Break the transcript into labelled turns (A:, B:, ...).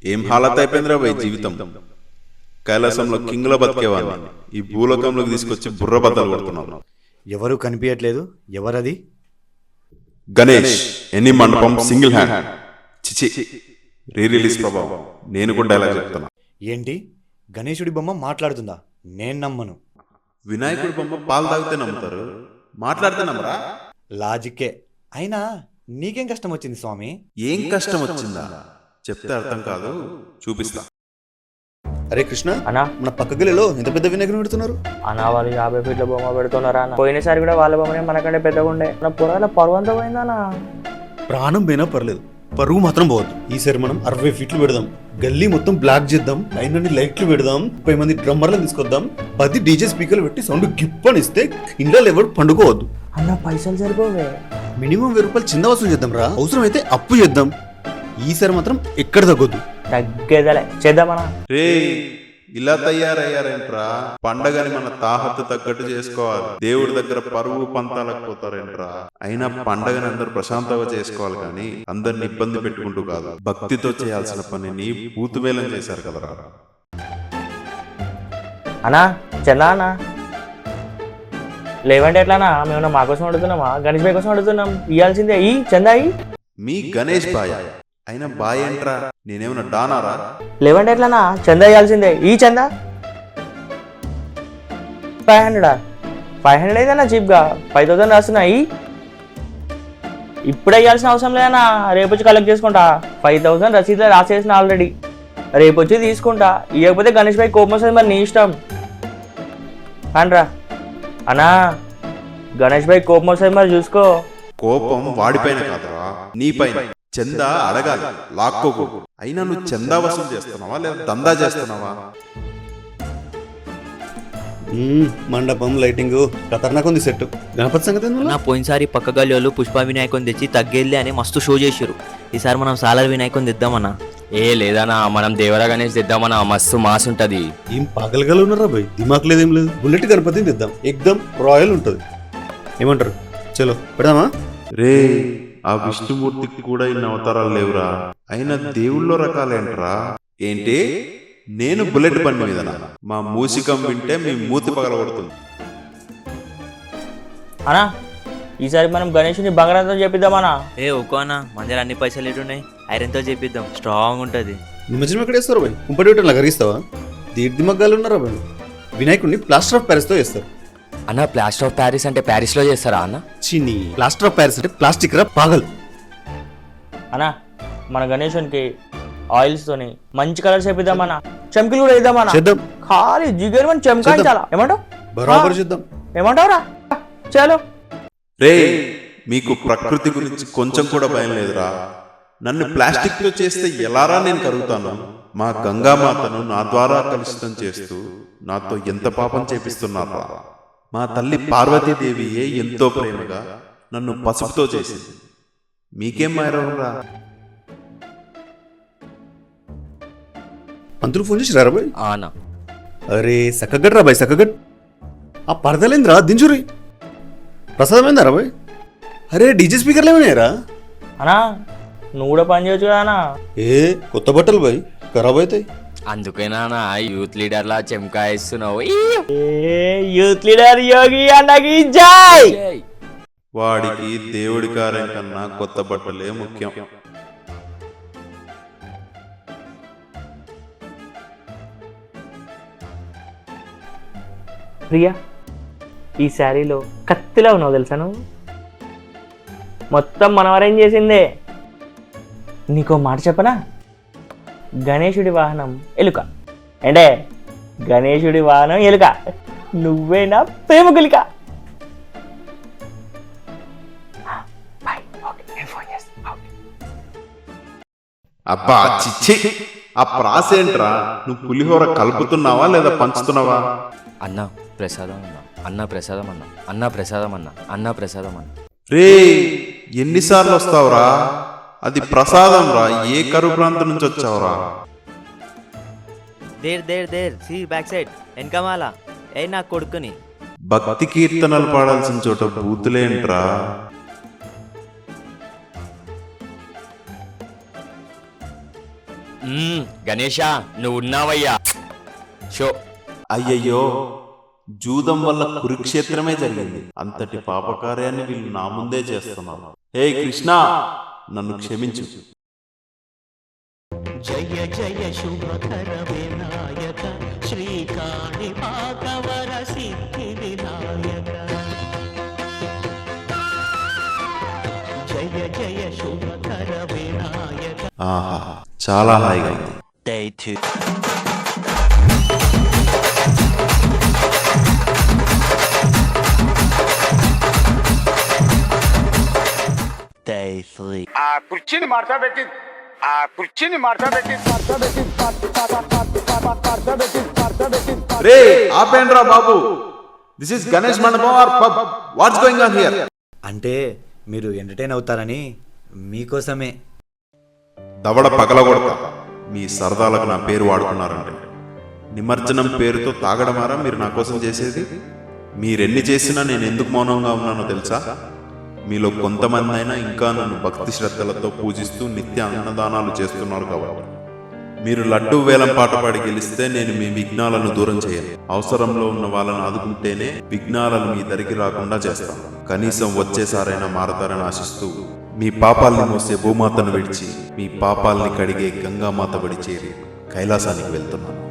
A: ఏం హాలత్ అయిపోయిందిరా భయ్ జీవితం. కైలాసంలో కింగ్లో బతికేవాడిని ఈ భూలోకంలోకి తీసుకొచ్చి బుర్ర బద్దలు కొడుతున్నాను.
B: ఎవరు కనిపించట్లేదు, ఎవరది?
A: గణేష్ ఎన్ని మండపం సింగిల్ హ్యాండ్. చిచి రీ రిలీజ్ ప్రభావం. నేను కూడా డైలాగ్ చెప్తున్నా.
B: ఏంటి, గణేశుడి బొమ్మ మాట్లాడుతుందా? నేను నమ్మను.
A: వినాయకుడి బొమ్మ పాలు తాగితే నమ్ముతారు, మాట్లాడితే నమ్మరా?
B: లాజిక్కే. అయినా నీకేం కష్టం వచ్చింది స్వామి?
A: ఏం కష్టం వచ్చిందా చెప్తే అర్థం కాదు, చూపిస్తా.
B: అరే కృష్ణ
C: అన్నా,
B: మన పక్క గలిలో ఎంత పెద్ద వినాయకుడు పెడుతున్నారు?
C: అన్నా వాళ్ళు 50 ఫీట్ల బొమ్మ పెడుతున్నారా అన్న? పోయినసారి కూడా వాళ్ళ బొమ్మనే మనకంటే పెద్దగా ఉండే. మన పొరాల పరువంతా పోయిందన్నా.
B: ప్రాణం పోయినా పర్లేదు, పరువు మాత్రం పోవద్దు. ఈసారి మనం 60 ఫీట్లు పెడదాం, గల్లీ మొత్తం బ్లాక్ చేద్దాం, పైన లైట్లు పెడదాం, 30 మంది డ్రమ్మర్లను తీసుకొద్దాం, 10 డీజే స్పీకర్లు పెట్టి సౌండ్ గిప్పని ఇస్తే ఇంట్లో ఎవరు పండుకోవద్దు.
C: అన్న పైసలు సరిపోవే.
B: మినిమం 1000 రూపాయలు చిన్న వసూలు చేద్దాం రా. అవసరం అయితే అప్పు చేద్దాం. ఈసారి మాత్రం ఎక్కడ తగ్గొద్దు.
C: తగ్గేదలే చేద్దామన్నా.
A: రే ఇలా తయారయ్యారేంట్రా? పండగని మన తాహత్తు తగ్గట్టు చేసుకోవాలి. దేవుడి దగ్గర పరువు పంతాలకు పోతారేంట్రా? అయినా పండగని అందరూ ప్రశాంతంగా చేసుకోవాలి, కానీ అందరిని ఇబ్బంది పెట్టుకుంటూ కాదు. భక్తితో చేయాల్సిన పనిని పూతువేలం చేశారు కదరా.
C: అన్నా చందా అన్నా, లేవంటే ఎట్లానా? మేము మా కోసం అడుగుతున్నామా? గణేష్ భాయ్ కోసం అడుగుతున్నాం. ఇవ్వాల్సిందే ఈ చందా. ఈ
A: గణేష్ బాయ్ అయినా బాయ్ ఏంట్రా? నేనేమన్నా డానారా?
C: లేవంటే ఎట్లానా? చందా ఇవ్వాల్సిందే. ఈ చందా 500. 500 అయితేనా చీప్గా 5000 రాస్తున్నాయి. ఇప్పుడే ఇవ్వాల్సిన అవసరం లేదన్నా, రేపు వచ్చి కలెక్ట్ చేసుకుంటా. 5000 రసీదులో రాసేసిన ఆల్రెడీ. రేపు వచ్చి తీసుకుంటా. ఇవ్వకపోతే గణేష్ భాయ్ కోపం వస్తుంది, మరి నీ ఇష్టం. అనరా అన్నా, గణేష్ భాయ్ కోపం వస్తుంది, మరి చూసుకో.
A: కోపం వాడిపైన కాదురా, నీ పైన. చందా అడగాలి, లాక్కోకు. అయినా నువ్వు చందా వసూలు చేస్తున్నావా లేదా దందా చేస్తున్నావా?
B: మండపం లైటింగ్ ఖతర్నాక్ ఉంది సెట్. గణపతి సంగతి
D: నా పోయినసారి పక్క గల్లీలు పుష్ప వినాయకుని తెచ్చి తగ్గేళ్ళే అని మస్తు షో చేసారు. ఈసారి మనం సాలార్ వినాయకుని తెద్దామన్నా.
E: ఏ లేదన్నా, మనం దేవరా గణేష్ తెద్దామన్నా, మస్తు మాస్ ఉంటది.
B: ఏం పాగలగలు ఉన్నారా భయ్? దిమాక్ లేదేం లేదు. బుల్లెట్ గణపతిని తెద్దాం, ఎక్దమ్ రాయల్ ఉంటది. ఏమంటారు? చలో పెడదామా?
A: రే ఆ విష్ణుమూర్తికి కూడా ఇన్ని అవతారాలు లేవురా. అయినా దేవుళ్ళో రకాలేంట్రా? ఏంటి నేను బుల్లెట్ బండి మీదనా? మా మూసికం వింటే మీ మూతి పగలగొడుతుంది.
C: అన్నా ఈసారి మనం గణేషుని బంగారంతో చేపిద్దామన్నా.
D: ఏ ఒక్కో అన్న, మన దగ్గర అన్ని పైసలు ఎటున్నాయి? ఐరన్తో చేపిద్దాం, స్ట్రాంగ్ ఉంటుంది.
B: నిమజ్జనం ఎక్కడ వేస్తారు భయ్? కుంపటి వీటర్లా కరిగిస్తావా? దిమాగాలు ఉన్నారా భయ్? వినాయకుడిని ప్లాస్టర్ ఆఫ్ ప్యారిస్ తో వేస్తారు.
E: అన్న ప్లాస్టర్ ఆఫ్ ప్యారిస్ అంటే ప్యారిస్ లో చేస్తారా అన్న?
B: చిన్ని ప్లాస్టర్ ఆఫ్ ప్యారిస్ అంటే ప్లాస్టిక్ రా పాగల్.
C: అన్నా మన గణేషునికి ఆయిల్స్ తోని మంచి కలర్స్ వేపిద్దామన్నా. చెంకిలు కూడా వేద్దామన్నా.
B: చేద్దాం,
C: ఖాళీ జిగర్ మన చెంకాయించాలా. ఏమంటావు?
B: బరాబర్ చేద్దాం.
C: ఏమంటావురా? చలో.
A: రే మీకు ప్రకృతి గురించి కొంచెం కూడా భయం లేదురా? నన్ను ప్లాస్టిక్ తో చేస్తే ఎలారా నేను కరుగుతాను? మా గంగామాతను నా ద్వారా కలుషితం చేస్తూ నాతో ఎంత పాపం చేపిస్తున్నారా? మా తల్లి పార్వతీదేవియే ఎంతో ప్రేమగా నన్ను పసుపుతో చేసింది. మీకేం మాయరా?
B: మంత్రులు ఫోన్ చేసి రారా బాయ్?
E: అన్న
B: అరే సక్కగడ్ రా బాయ్, సక్కగడ్. ఆ పరదలేంద్రా దించురి. ప్రసాదమైందా రా బాయ్? అరే డీజే స్పీకర్లు ఏమైనాయరా?
C: అన్నా నువ్వు కూడా పని చేయొచ్చు కదా అన్నా.
B: ఏ కొత్త బట్టలు బాయ్ ఖరాబ్ అవుతాయి.
E: అందుకేనా యూత్ లీడర్ లా చెంకాయిస్తున్నావు.
C: యూత్ లీడర్ యోగి అన్నకి జై.
A: వాడికి దేవుడి కార్యం కన్నా కొత్త బట్టలే ముఖ్యం.
C: ప్రియా, ఈ శారీలో కత్తిలా ఉన్నావు తెలుసా నువ్వు? మొత్తం మనం అరేంజ్ చేసిందే. నీకో మాట చెప్పనా? గణేశుడి వాహనం ఎలుక. అంటే గణేశుడి వాహనం ఎలుక, నువ్వేనా ప్రేమ గులిక.
A: అబ్బా చిచ్చి, ఆ ప్రాసేంట్రా? నువ్వు పులిహోర కలుపుతున్నావా లేదా పంచుతున్నావా?
E: అన్న ప్రసాదం అన్న, అన్న ప్రసాదం అన్న, అన్న ప్రసాదం అన్న, అన్న ప్రసాదం అన్న.
A: రే ఎన్నిసార్లు వస్తావురా? అది ప్రసాదం రా. ఏ కరువు ప్రాంతం నుంచి వచ్చావురా?
D: There there there see back side వెనకమాల. ఏ నా కొడుకుని
A: భక్తి కీర్తనలు పాడాల్సిన చోట బూతులేంట్రా?
E: గణేషా నువ్వు ఉన్నావయ్యా షో.
A: అయ్యయ్యో, జూదం వల్ల కురుక్షేత్రమే జరిగింది. అంతటి పాపకార్యాన్ని వీళ్ళు నా ముందే చేస్తున్నారు. హే కృష్ణ, నన్ను క్షమించు.
F: జయ జయ శుభకర వినాయక శ్రీకాళి భాగవర సిద్ధి వినాయక జయ జయ శుభకర వినాయక.
A: ఆహా, చాలా హాయిగా ఉంది.
F: Day 2. Day 3.
G: ఆ కుర్చీని మార్చా పెట్టి
A: రే ఆపేండ్రా బాబు, this is Ganesh mandapam or pub. What's going on here?
H: అంటే మీరు ఎంటర్టైన్ అవుతారని మీకోసమే.
A: దవడ పగలగొడతా. మీ సరదాలకు నా పేరు వాడుకున్నారంటే. నిమజ్జనం పేరుతో తాగడమారా మీరు నా కోసం చేసేది? మీరెన్ని చేసినా నేను ఎందుకు మౌనంగా ఉన్నానో తెలుసా? మీలో కొంతమంది అయినా ఇంకా నన్ను భక్తి శ్రద్ధలతో పూజిస్తూ నిత్య అన్నదానాలు చేస్తున్నారు కాబట్టి. మీరు లడ్డూ వేలం పాట పాడి గెలిస్తే నేను మీ విఘ్నాలను దూరం చేయను. అవసరంలో ఉన్న వాళ్ళని ఆదుకుంటేనే విఘ్నాలను మీ దరికి రాకుండా చేస్తాను. కనీసం వచ్చేసారైనా మారతారని ఆశిస్తూ మీ పాపాల్ని మోసే భూమాతను విడిచి మీ పాపాల్ని కడిగే గంగామాత బడి చేరి కైలాసానికి వెళ్తున్నాను.